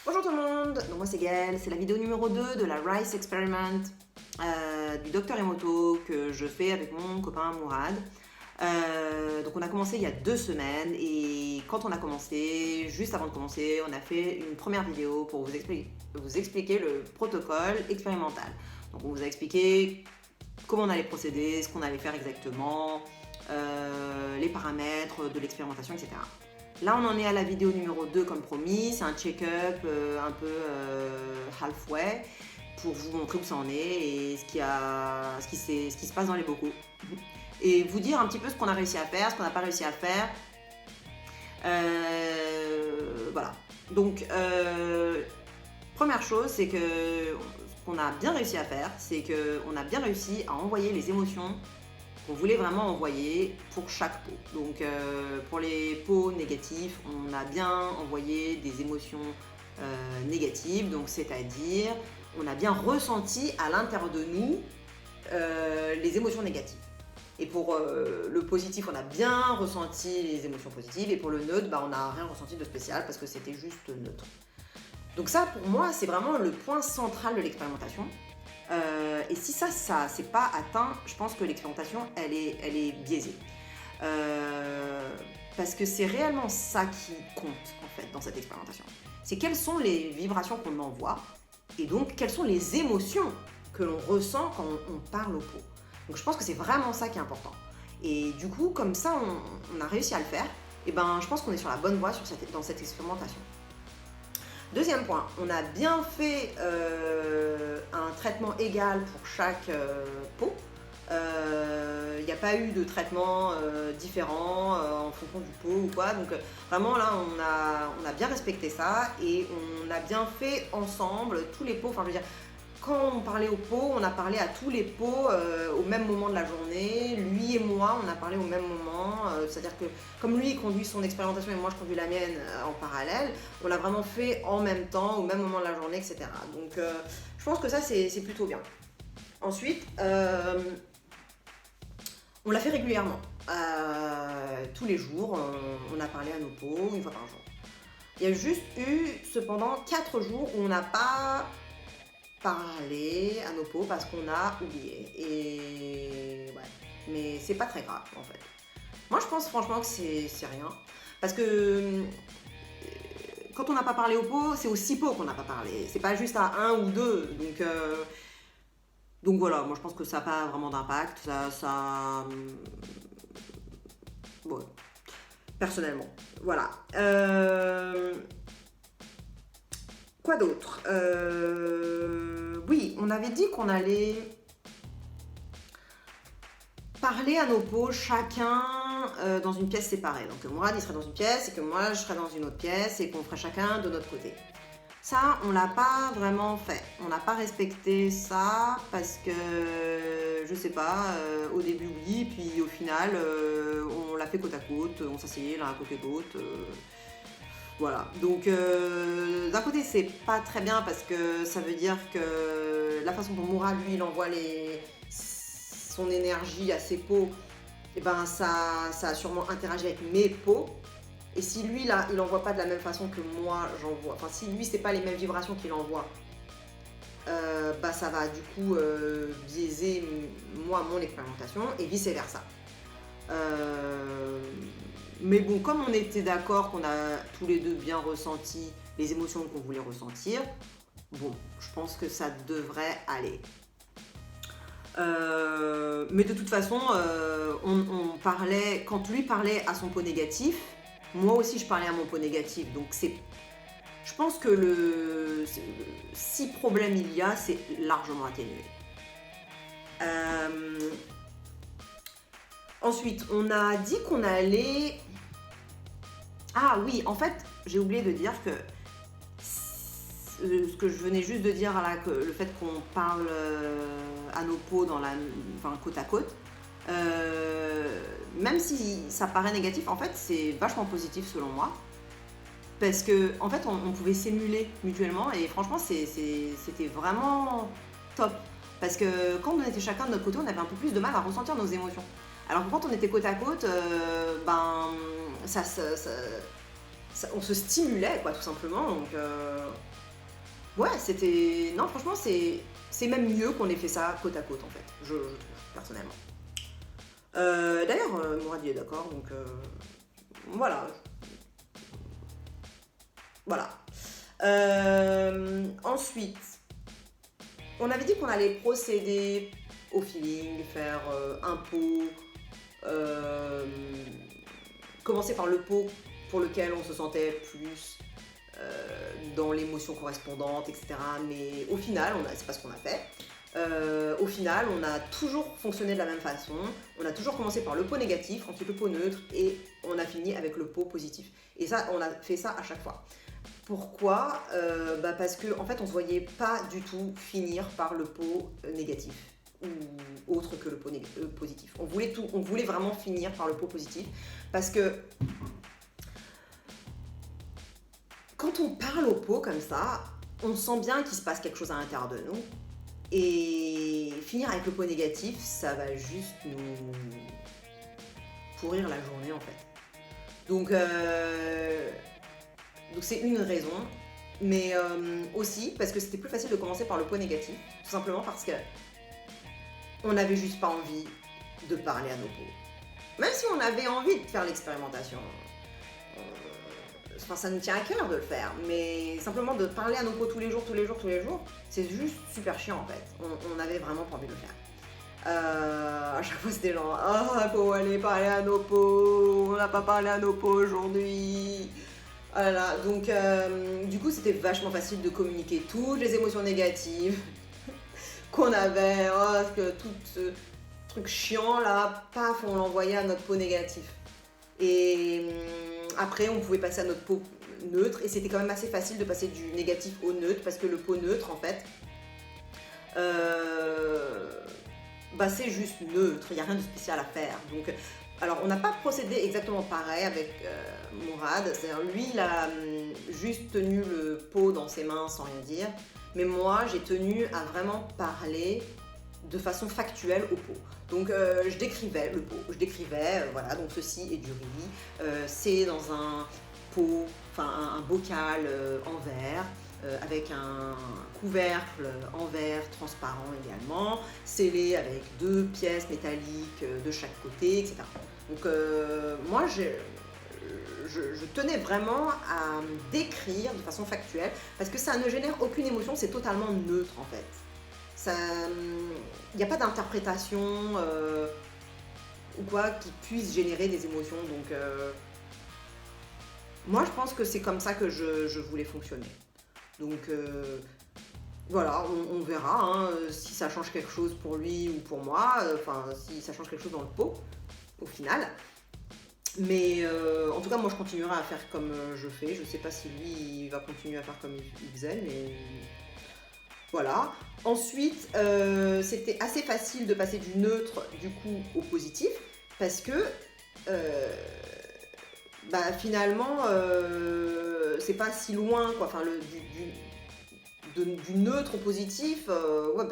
Bonjour tout le monde, donc moi c'est Gaëlle, c'est la vidéo numéro 2 de la Rice Experiment du Dr Emoto que je fais avec mon copain Mourad. Donc on a commencé il y a 2 semaines et quand on a commencé, juste avant de commencer, on a fait une première vidéo pour vous expliquer le protocole expérimental. Donc on vous a expliqué comment on allait procéder, ce qu'on allait faire exactement, les paramètres de l'expérimentation, etc. Là, on en est à la vidéo numéro 2 comme promis. C'est un check-up un peu halfway pour vous montrer où ça en est et ce qui se passe dans les bocaux. Et vous dire un petit peu ce qu'on a réussi à faire, ce qu'on n'a pas réussi à faire. Voilà. Donc, première chose, c'est que ce qu'on a bien réussi à faire, c'est qu'on a bien réussi à envoyer les émotions qu'on voulait vraiment envoyer pour chaque pot. Donc pour les pots négatifs, on a bien envoyé des émotions négatives, donc c'est-à-dire on a bien ressenti à l'intérieur de nous les émotions négatives. Et pour le positif, on a bien ressenti les émotions positives, et pour le neutre, on n'a rien ressenti de spécial parce que c'était juste neutre. Donc ça, pour moi, c'est vraiment le point central de l'expérimentation. Et si ça c'est pas atteint, je pense que l'expérimentation, elle est biaisée. Parce que c'est réellement ça qui compte, en fait, dans cette expérimentation. C'est quelles sont les vibrations qu'on envoie, et donc quelles sont les émotions que l'on ressent quand on parle au pot. Donc je pense que c'est vraiment ça qui est important. Et du coup, comme ça, on a réussi à le faire, et je pense qu'on est sur la bonne voie dans cette expérimentation. Deuxième point, on a bien fait un traitement égal pour chaque pot. Il n'y a pas eu de traitement différent en fonction du pot ou quoi. Donc vraiment là, on a bien respecté ça et on a bien fait ensemble tous les pots. Enfin, je veux dire, quand on parlait aux pots, on a parlé à tous les pots au même moment de la journée. Lui et moi, on a parlé au même moment. C'est-à-dire que comme lui il conduit son expérimentation et moi je conduis la mienne en parallèle, on l'a vraiment fait en même temps, au même moment de la journée, etc. Donc je pense que ça c'est plutôt bien. Ensuite, on l'a fait régulièrement. Tous les jours, on a parlé à nos pots, une fois par jour. Il y a juste eu cependant 4 jours où on n'a pas parler à nos pots parce qu'on a oublié. Et ouais, mais c'est pas très grave en fait. Moi je pense franchement que c'est rien. Parce que quand on n'a pas parlé aux pots, c'est aux 6 pots qu'on n'a pas parlé. C'est pas juste à 1 ou 2. Donc voilà, moi je pense que ça n'a pas vraiment d'impact. Bon, personnellement. Voilà. Quoi d'autre? Oui, on avait dit qu'on allait parler à nos pots chacun dans une pièce séparée. Donc Mourad il serait dans une pièce et que moi je serais dans une autre pièce et qu'on ferait chacun de notre côté. Ça, on l'a pas vraiment fait. On n'a pas respecté ça parce que, je sais pas, au début oui, puis au final on l'a fait côte à côte, on s'asseyait l'un à côté de l'autre. Voilà, donc d'un côté c'est pas très bien parce que ça veut dire que la façon dont Mourad lui il envoie son énergie à ses pots, et ça a sûrement interagi avec mes pots. Et si lui là il envoie pas de la même façon que moi j'envoie, enfin si lui c'est pas les mêmes vibrations qu'il envoie, ça va du coup biaiser moi mon expérimentation et vice versa. Mais bon, comme on était d'accord qu'on a tous les deux bien ressenti les émotions qu'on voulait ressentir, bon, je pense que ça devrait aller. Mais de toute façon, on parlait, quand lui parlait à son pot négatif, moi aussi je parlais à mon pot négatif. Donc je pense que si problème il y a, c'est largement atténué. Ensuite, on a dit qu'on allait... Ah oui, en fait, j'ai oublié de dire que ce que je venais juste de dire là, que le fait qu'on parle à nos pots côte à côte, même si ça paraît négatif, en fait, c'est vachement positif selon moi. Parce que en fait, on pouvait s'émuler mutuellement et franchement, c'était vraiment top. Parce que quand on était chacun de notre côté, on avait un peu plus de mal à ressentir nos émotions. Alors que quand on était côte à côte, on se stimulait, quoi, tout simplement. Donc Ouais, c'était... Non, franchement, c'est même mieux qu'on ait fait ça côte à côte, en fait, je trouve, personnellement. D'ailleurs, Mourad y est d'accord, donc voilà. Voilà. Ensuite, on avait dit qu'on allait procéder au feeling, faire un pot, euh, commencer par le pot pour lequel on se sentait plus dans l'émotion correspondante, etc. Mais au final, c'est pas ce qu'on a fait. Au final, on a toujours fonctionné de la même façon. On a toujours commencé par le pot négatif, ensuite le pot neutre, et on a fini avec le pot positif. Et ça, on a fait ça à chaque fois. Pourquoi parce que en fait, on ne se voyait pas du tout finir par le pot négatif ou autre que le pot positif. On voulait vraiment finir par le pot positif parce que quand on parle au pot comme ça, on sent bien qu'il se passe quelque chose à l'intérieur de nous. Et finir avec le pot négatif, ça va juste nous pourrir la journée en fait. Donc c'est une raison, mais aussi parce que c'était plus facile de commencer par le pot négatif, tout simplement parce que on n'avait juste pas envie de parler à nos pots. Même si on avait envie de faire l'expérimentation, ça nous tient à cœur de le faire, mais simplement de parler à nos pots tous les jours, c'est juste super chiant en fait. On n'avait vraiment pas envie de le faire. À chaque fois c'était genre, il faut aller parler à nos pots, on n'a pas parlé à nos pots aujourd'hui. Voilà, donc du coup c'était vachement facile de communiquer toutes les émotions négatives qu'on avait, que tout ce truc chiant là, paf, on l'envoyait à notre pot négatif. Et après on pouvait passer à notre pot neutre, et c'était quand même assez facile de passer du négatif au neutre, parce que le pot neutre en fait, c'est juste neutre, il n'y a rien de spécial à faire. Donc, alors on n'a pas procédé exactement pareil avec Mourad, c'est-à-dire lui il a juste tenu le pot dans ses mains sans rien dire, mais moi j'ai tenu à vraiment parler de façon factuelle au pot. Donc je décrivais le pot, voilà, donc ceci est du riz, c'est dans un pot, enfin un bocal en verre, avec un couvercle en verre transparent également, scellé avec 2 pièces métalliques de chaque côté, etc. Donc moi je tenais vraiment à décrire de façon factuelle, parce que ça ne génère aucune émotion, c'est totalement neutre en fait. Il n'y a pas d'interprétation ou quoi qui puisse générer des émotions, donc moi je pense que c'est comme ça que je voulais fonctionner. Donc voilà, on verra hein, si ça change quelque chose pour lui ou pour moi, si ça change quelque chose dans le pot au final. Mais en tout cas moi je continuerai à faire comme je fais. Je sais pas si lui il va continuer à faire comme il faisait, mais voilà. Ensuite c'était assez facile de passer du neutre du coup au positif, parce que finalement c'est pas si loin quoi. Enfin du neutre au positif,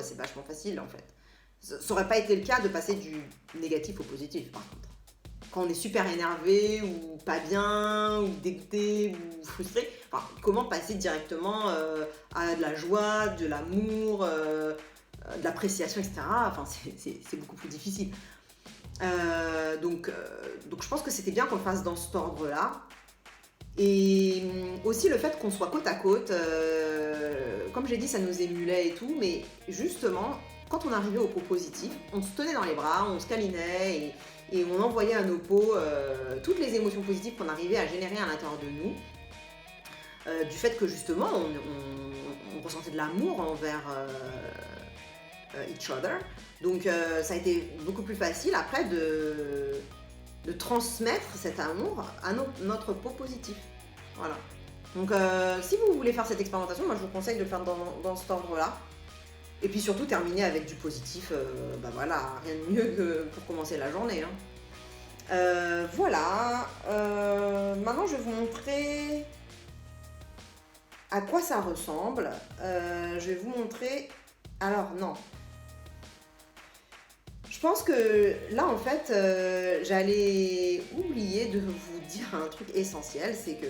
c'est vachement facile en fait. Ça aurait pas été le cas de passer du négatif au positif par contre. Quand on est super énervé ou pas bien ou dégoûté ou frustré, comment passer directement à de la joie, de l'amour, de l'appréciation, etc. C'est beaucoup plus difficile. Donc je pense que c'était bien qu'on le fasse dans cet ordre-là. Et aussi le fait qu'on soit côte à côte, comme j'ai dit, ça nous émulait et tout, mais justement, quand on arrivait au pot positif, on se tenait dans les bras, on se câlinait et on envoyait à nos pots toutes les émotions positives qu'on arrivait à générer à l'intérieur de nous, du fait que justement on ressentait de l'amour envers each other. Donc ça a été beaucoup plus facile après de transmettre cet amour à notre pot positif. Voilà. Donc si vous voulez faire cette expérimentation, moi je vous conseille de le faire dans cet ordre-là. Et puis surtout terminer avec du positif, voilà, rien de mieux que pour commencer la journée. Hein. Voilà. Maintenant je vais vous montrer à quoi ça ressemble. Je vais vous montrer... Alors non. Je pense que là en fait j'allais oublier de vous dire un truc essentiel, c'est que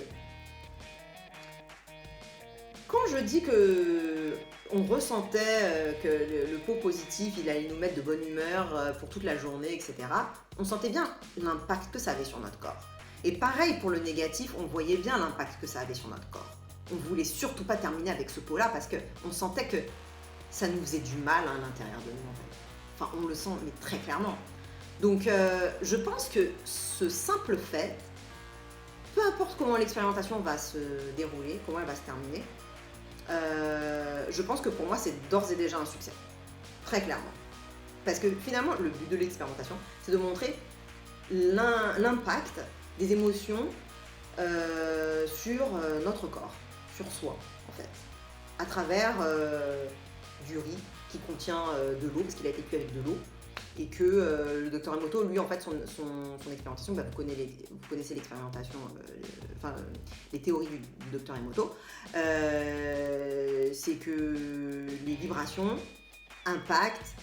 quand je dis que on ressentait que le pot positif, il allait nous mettre de bonne humeur pour toute la journée, etc., on sentait bien l'impact que ça avait sur notre corps. Et pareil pour le négatif, on voyait bien l'impact que ça avait sur notre corps. On voulait surtout pas terminer avec ce pot-là parce qu'on sentait que ça nous faisait du mal à l'intérieur de nous, en fait. Enfin, on le sent, mais très clairement. Donc, je pense que ce simple fait, peu importe comment l'expérimentation va se dérouler, comment elle va se terminer, je pense que pour moi, c'est d'ores et déjà un succès. Très clairement. Parce que finalement, le but de l'expérimentation, c'est de montrer l'impact des émotions sur notre corps, sur soi, en fait. À travers du riz qui contient de l'eau, parce qu'il a été cuit avec de l'eau. Et que le docteur Emoto, lui, en fait, son expérimentation, bah, vous connaissez l'expérimentation, les théories du docteur Emoto, c'est que les vibrations impactent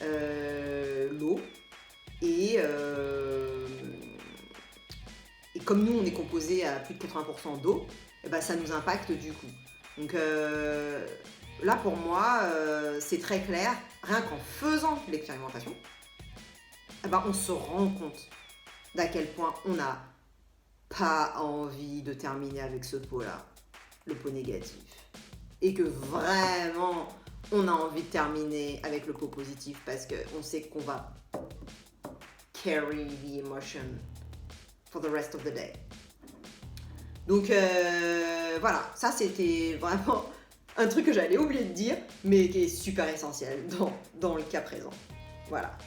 l'eau et comme nous, on est composé à plus de 80% d'eau, bah, ça nous impacte du coup. Donc là, pour moi, c'est très clair, rien qu'en faisant l'expérimentation, eh ben, on se rend compte d'à quel point on n'a pas envie de terminer avec ce pot-là, le pot négatif. Et que vraiment, on a envie de terminer avec le pot positif parce qu'on sait qu'on va carry the emotion for the rest of the day. Donc voilà, ça c'était vraiment un truc que j'allais oublier de dire, mais qui est super essentiel dans le cas présent. Voilà.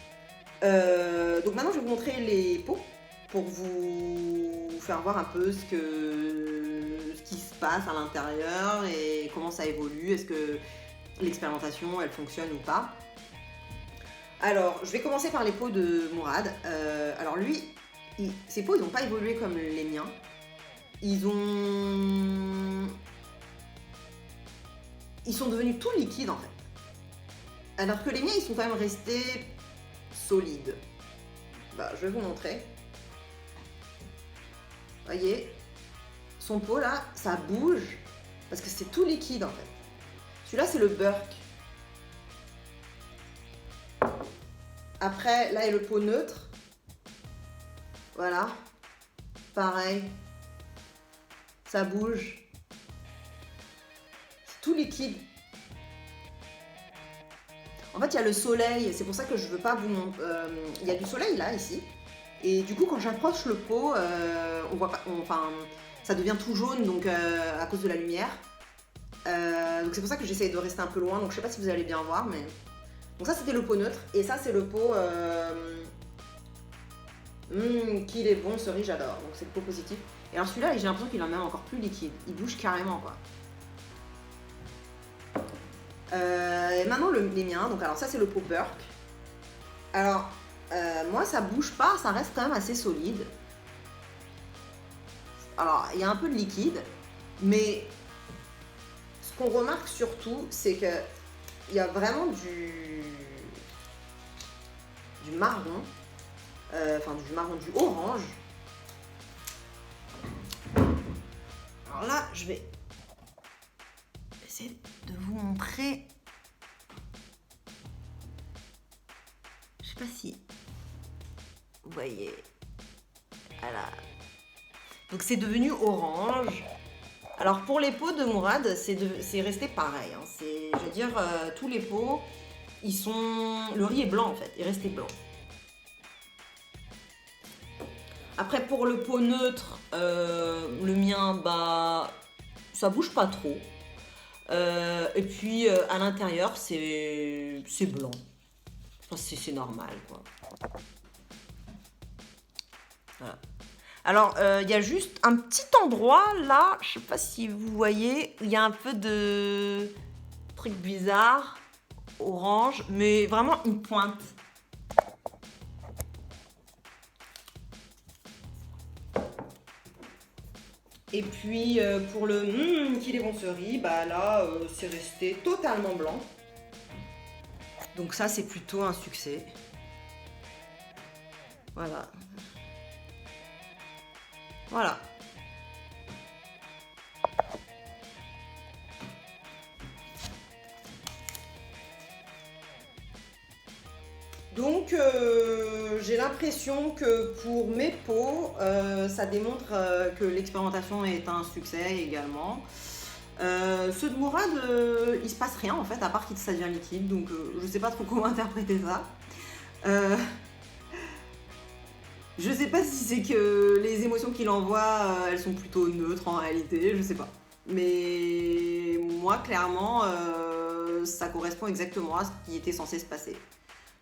Donc maintenant, je vais vous montrer les pots pour vous faire voir un peu ce qui se passe à l'intérieur et comment ça évolue. Est-ce que l'expérimentation, elle fonctionne ou pas? Alors, je vais commencer par les pots de Mourad. Alors lui, ses pots, ils n'ont pas évolué comme les miens. Ils sont devenus tout liquides en fait. Alors que les miens, ils sont quand même restés solides. Bah, je vais vous montrer. Voyez, son pot là, ça bouge parce que c'est tout liquide en fait. Celui-là, c'est le Burke. Après, là est le pot neutre. Voilà. Pareil. Ça bouge. C'est tout liquide. En fait, il y a le soleil. C'est pour ça que je veux pas vous montrer. Il y a du soleil là, ici. Et du coup, quand j'approche le pot, on voit pas. Enfin, ça devient tout jaune, donc à cause de la lumière. Donc c'est pour ça que j'essaie de rester un peu loin. Donc je sais pas si vous allez bien voir, mais donc ça c'était le pot neutre et ça c'est le pot qu'il est bon ce riz, j'adore. Donc c'est le pot positif. Et alors celui-là, j'ai l'impression qu'il en est même encore plus liquide. Il bouge carrément quoi. Et maintenant les miens. Donc alors ça c'est le pot Burke. Alors moi ça bouge pas, ça reste quand même assez solide. Alors il y a un peu de liquide, mais ce qu'on remarque surtout, c'est que il y a vraiment du marron, du orange. Alors là, je vais essayer de vous montrer. Je sais pas si vous voyez. Voilà. Donc c'est devenu orange. Alors pour les pots de Mourad, c'est resté pareil. Hein. Je veux dire, tous les pots, le riz est blanc en fait, il est resté blanc. Après pour le pot neutre, le mien, bah, ça bouge pas trop. Et puis à l'intérieur, c'est blanc. Enfin, c'est normal quoi. Voilà. Alors, il y a juste un petit endroit, là, je sais pas si vous voyez, il y a un peu de truc bizarre, orange, mais vraiment une pointe. Et puis, pour le qu'il est bon ce riz, bah là, c'est resté totalement blanc. Donc ça, c'est plutôt un succès. Voilà. Voilà. Donc j'ai l'impression que pour mes peaux, ça démontre que l'expérimentation est un succès également. Ceux de Mourad, il se passe rien en fait, à part qu'il ça devient liquide, donc je sais pas trop comment interpréter ça. Euh, je sais pas si c'est que les émotions qu'il envoie, elles sont plutôt neutres en réalité, je sais pas. Mais moi, clairement, ça correspond exactement à ce qui était censé se passer.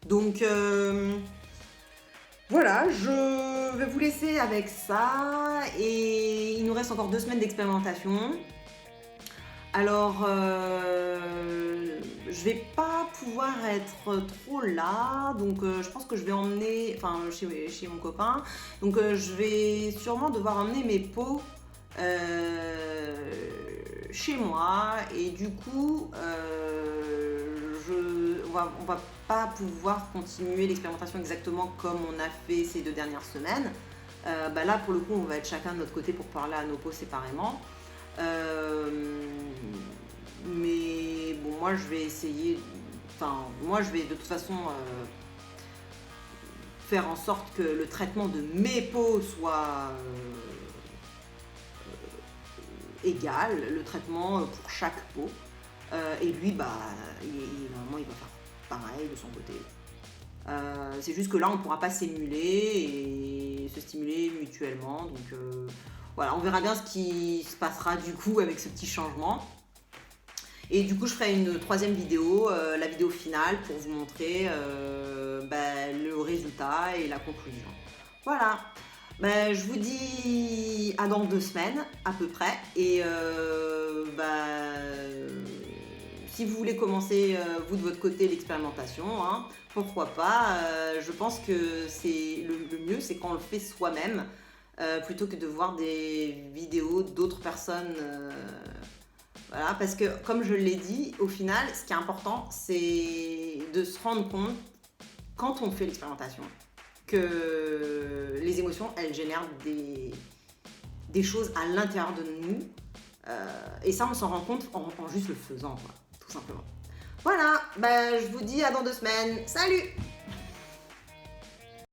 Donc voilà, je vais vous laisser avec ça et il nous reste encore 2 semaines d'expérimentation. Alors, je vais pas pouvoir être trop là, donc je pense que je vais emmener, enfin chez mon copain, donc je vais sûrement devoir emmener mes pots chez moi et du coup, on va pas pouvoir continuer l'expérimentation exactement comme on a fait ces 2 dernières semaines. Là, pour le coup, on va être chacun de notre côté pour parler à nos pots séparément. Mais bon, moi je vais essayer, moi je vais de toute façon faire en sorte que le traitement de mes peaux soit égal, le traitement pour chaque peau. Et lui, normalement, il va faire pareil de son côté. C'est juste que là, on ne pourra pas s'émuler et se stimuler mutuellement. Donc voilà, on verra bien ce qui se passera du coup avec ce petit changement. Et du coup, je ferai une 3e vidéo, la vidéo finale, pour vous montrer le résultat et la conclusion. Voilà. Je vous dis à dans 2 semaines à peu près. Et si vous voulez commencer vous de votre côté l'expérimentation, hein, pourquoi pas. Je pense que c'est le mieux, c'est quand on le fait soi-même, plutôt que de voir des vidéos d'autres personnes. Voilà, parce que comme je l'ai dit, au final, ce qui est important, c'est de se rendre compte, quand on fait l'expérimentation, que les émotions, elles génèrent des choses à l'intérieur de nous. Et ça, on s'en rend compte en juste le faisant, quoi, tout simplement. Voilà, je vous dis à dans 2 semaines. Salut!